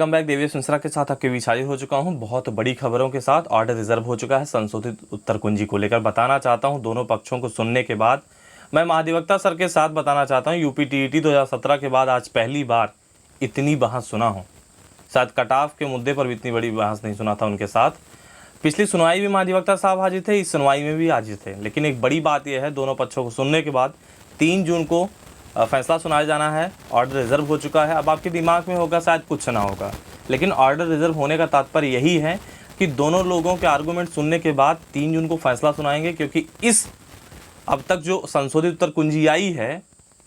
Welcome back. Devesh Mishra के साथ आपके बीच हाजिर हो चुका हूं बहुत बड़ी खबरों के साथ। ऑर्डर रिजर्व हो चुका है संशोधित उत्तर कुंजी को लेकर बताना चाहता हूं। दोनों पक्षों को सुनने के बाद मैं महाधिवक्ता सर के साथ बताना चाहता हूं, यूपी टीईटी 2017 के बाद आज पहली बार इतनी बहस सुना हूँ। शायद कटाफ के मुद्दे पर भी इतनी बड़ी बहस नहीं सुना था उनके साथ। पिछली सुनवाई भी महाधिवक्ता साहब हाजिर थे, इस सुनवाई में भी हाजिर थे। लेकिन एक बड़ी बात यह है, दोनों पक्षों को सुनने के बाद 3 जून को फैसला सुनाया जाना है। ऑर्डर रिजर्व हो चुका है। अब आपके दिमाग में होगा शायद कुछ ना होगा, लेकिन ऑर्डर रिजर्व होने का तात्पर्य यही है कि दोनों लोगों के आर्गूमेंट सुनने के बाद 3 जून को फैसला सुनाएंगे, क्योंकि इस अब तक जो संशोधित उत्तर कुंजी आई है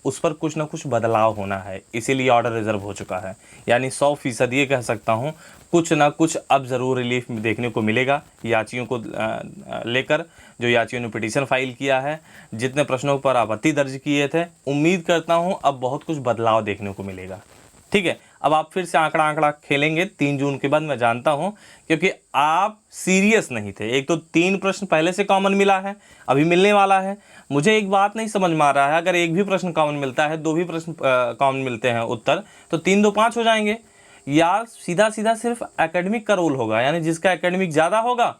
उस पर कुछ ना कुछ बदलाव होना है, इसीलिए ऑर्डर रिजर्व हो चुका है। यानी 100% ये कह सकता हूँ, कुछ ना कुछ अब ज़रूर रिलीफ देखने को मिलेगा याचियों को लेकर। जो याचियों ने पिटीशन फाइल किया है, जितने प्रश्नों पर आपत्ति दर्ज किए थे, उम्मीद करता हूँ अब बहुत कुछ बदलाव देखने को मिलेगा। ठीक है, अब आप फिर से आंकड़ा खेलेंगे 3 जून के बाद, मैं जानता हूं, क्योंकि आप सीरियस नहीं थे। एक तो 3 प्रश्न पहले से कॉमन मिला है, अभी मिलने वाला है। मुझे एक बात नहीं समझ में आ रहा है, अगर एक भी प्रश्न कॉमन मिलता है, 2 भी प्रश्न कॉमन मिलते हैं उत्तर, तो 3 2 5 हो जाएंगे, या सीधा सीधा सिर्फ एकेडमिक का रोल होगा। यानी जिसका एकेडमिक ज़्यादा होगा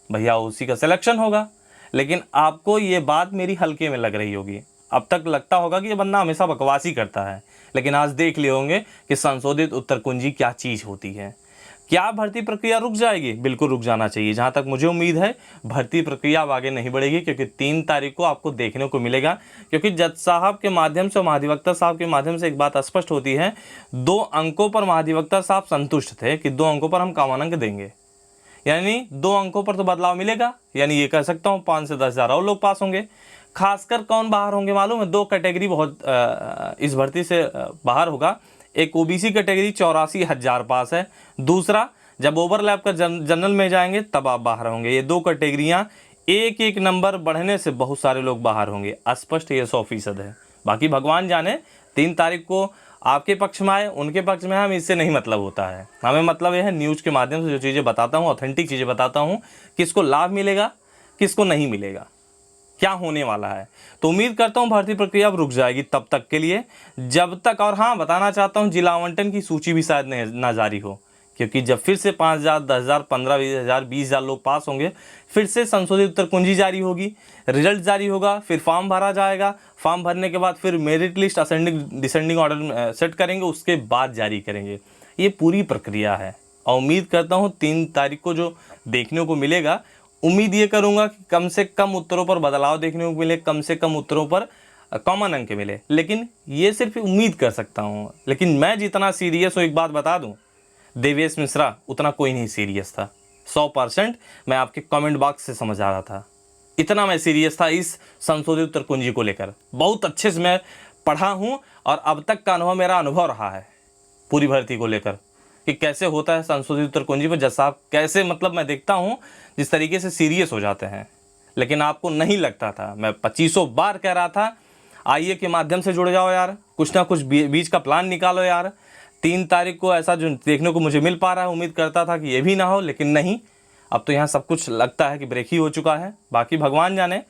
भैया उसी का सिलेक्शन होगा। लेकिन आपको ये बात मेरी हल्के में लग रही होगी। अब तक लगता होगा कि ये बंदा हमेशा बकवास ही करता है, लेकिन आज देख लिए होंगे कि संशोधित उत्तर कुंजी क्या चीज़ होती है। क्या भर्ती प्रक्रिया रुक जाएगी? बिल्कुल रुक जाना चाहिए। जहाँ तक मुझे उम्मीद है भर्ती प्रक्रिया अब आगे नहीं बढ़ेगी, क्योंकि 3 तारीख को आपको देखने को मिलेगा। क्योंकि जज साहब के माध्यम से और महाधिवक्ता साहब के माध्यम से एक बात स्पष्ट होती है, 2 अंकों पर महाधिवक्ता साहब संतुष्ट थे कि 2 अंकों पर हम कॉमन अंक देंगे। यानी 2 अंकों पर तो बदलाव मिलेगा। यानी ये कह सकता हूँ 5 से 10 हज़ार और लोग पास होंगे। खासकर कौन बाहर होंगे मालूम है? 2 कैटेगरी बहुत इस भर्ती से बाहर होगा। एक ओबीसी कैटेगरी 84,000 पास है। दूसरा, जब ओवरलैप कर जनरल में जाएंगे तब आप बाहर होंगे। ये 2 कैटेगरियाँ, एक नंबर बढ़ने से बहुत सारे लोग बाहर होंगे। स्पष्ट ये 100% है। बाकी भगवान जाने 3 तारीख को आपके पक्ष में आए, उनके पक्ष में आए, हमें इससे नहीं मतलब होता है। हमें मतलब यह है न्यूज़ के माध्यम से जो चीज़ें बताता हूँ, ऑथेंटिक चीज़ें बताता हूँ, किसको लाभ मिलेगा किसको नहीं मिलेगा, क्या होने वाला है। तो उम्मीद करता हूं भर्ती प्रक्रिया अब रुक जाएगी तब तक के लिए, जब तक। और हाँ, बताना चाहता हूं जिला आवंटन की सूची भी शायद ना जारी हो, क्योंकि जब फिर से 5,000, 10,000, 15,000, 20,000 लोग पास होंगे, फिर से संशोधित उत्तर कुंजी जारी होगी, रिजल्ट जारी होगा, फिर फॉर्म भरा जाएगा। फॉर्म भरने के बाद फिर merit list ascending descending order set करेंगे, उसके बाद जारी करेंगे। ये पूरी प्रक्रिया है और उम्मीद करता हूँ 3 तारीख को जो देखने को मिलेगा, उम्मीद ये करूंगा कि कम से कम उत्तरों पर बदलाव देखने को मिले, कम से कम उत्तरों पर कॉमन अंक मिले। लेकिन ये सिर्फ उम्मीद कर सकता हूँ। लेकिन मैं जितना सीरियस हूँ, एक बात बता दूँ, देवेश मिश्रा उतना कोई नहीं सीरियस था। 100% मैं आपके कमेंट बॉक्स से समझ आ रहा था, इतना मैं सीरियस था इस संशोधित उत्तर कुंजी को लेकर। बहुत अच्छे से मैं पढ़ा हूँ और अब तक का अनुभव मेरा अनुभव रहा है पूरी भर्ती को लेकर कि कैसे होता है संशोधित उत्तर कुंजी में। जज साहब कैसे, मतलब मैं देखता हूँ जिस तरीके से सीरियस हो जाते हैं। लेकिन आपको नहीं लगता था। मैं 2500 बार कह रहा था, आईए के माध्यम से जुड़ जाओ यार, कुछ ना कुछ बीच का प्लान निकालो यार। 3 तारीख को ऐसा जो देखने को मुझे मिल पा रहा है, उम्मीद करता था कि ये भी ना हो, लेकिन नहीं। अब तो यहाँ सब कुछ लगता है कि ब्रेक ही हो चुका है। बाकी भगवान जाने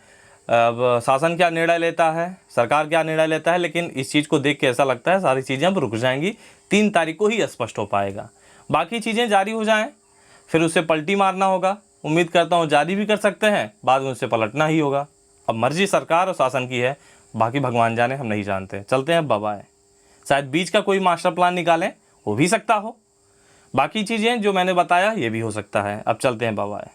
अब शासन क्या निर्णय लेता है, सरकार क्या निर्णय लेता है, लेकिन इस चीज़ को देख के ऐसा लगता है सारी चीज़ें अब रुक जाएंगी। 3 तारीख को ही स्पष्ट हो पाएगा। बाकी चीज़ें जारी हो जाएं, फिर उसे पलटी मारना होगा। उम्मीद करता हूँ जारी भी कर सकते हैं, बाद में उसे पलटना ही होगा। अब मर्जी सरकार और शासन की है, बाकी भगवान जाने, हम नहीं जानते। चलते हैं, बाय। शायद बीच का कोई मास्टर प्लान निकालें, हो भी सकता हो। बाकी चीज़ें जो मैंने बताया ये भी हो सकता है। अब चलते हैं, बाय।